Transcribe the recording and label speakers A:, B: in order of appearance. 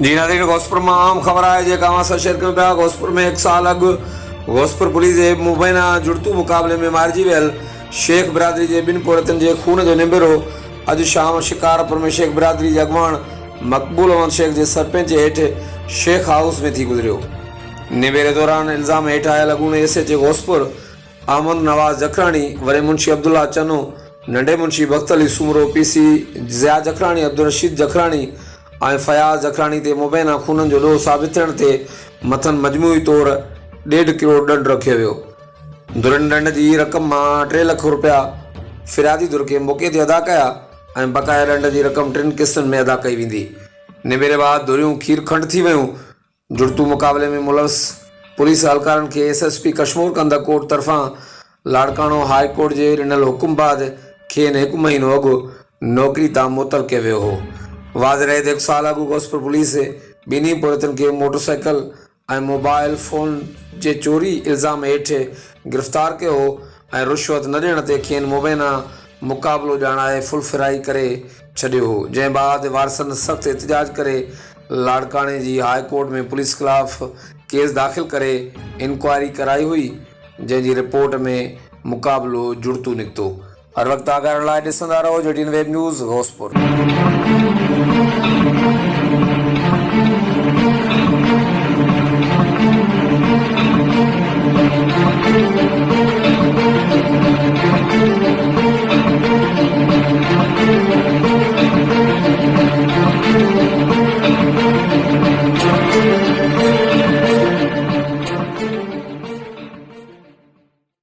A: जी नाज़रीन, घोसपुर में आम खबर है जो गांव से शेयर कयूं पिया। घोसपुर में 1 साल अॻु घोसपुर पुलिस जे मुबैना जुड़तू मुक़ाबले में मारिजी वियल शेख बिरादरी जे 2 पोरतनि जे खून जो निबेरो अॼु शाम शिकारपुर में शेख बिरादरी जे अॻवान मक़बूल अहमद शेख जे सरपंच हेठि शेख हाउस में थी गुज़रियो। निबेरे दौरान इल्ज़ाम हेठि आयल अॻूणे एसएच घोसपुर अहमद नवाज़ जखराणी, वॾे मुंशी अब्दुल्ला चनो, नंढे मुंशी बख्त अली सूमरो, पीसी ज़िया जखराणी, अब्दुल रशीद जखराणी ऐं फयाज़ जखराणी ते मुबैना खूननि जो ॾोह साबित थियण ते मथनि मजमूई तौरु 1.5 करोड़ ॾंड रखियो वियो। धुरनि ॾंड जी रक़म मां 3 लख रुपया फिरियादी धुर खे मौक़े ते अदा कया ऐं बक़ाया ॾंड जी रक़म 3 क़िस्तनि में अदा कई वेंदी। निबेरे बाद धुरियूं खीर खंड थी वियूं। जुड़तू मुक़ाबले में मुलविस पुलिस एहलकारनि खे एसएसपी कश्मीर कंदा कोर्ट तरफ़ां लाड़काणो हाई कोर्ट जे ॾिनल हुकुम बाद खेनि 1 महीनो अॻु नौकरी तां मुअतल कयो वियो हो। वाज़ रहे 1 साल अॻु घोसपुर पुलिस ॿिन्ही पोरतनि खे मोटरसाइकिल ऐं मोबाइल फ़ोन जे चोरी इल्ज़ाम हेठि गिरफ़्तार कयो हो ऐं रिश्वत न ॾियण ते खेनि मुबैना मुक़ाबिलो ॼाणाए फुलफिराई करे छॾियो हो। जंहिं बाद वारसनि सख़्तु एहतिजाज करे लाड़काणे जी हाई कोर्ट में पुलिस ख़िलाफ़ केस दाख़िल करे इंक्वायरी कराई हुई, जंहिंजी रिपोर्ट में मुक़ाबिलो जुड़तू निकितो। हर वक़्तु आगाह लाइ ॾिसंदा रहो JTN वेब न्यूज़ घोसपुर।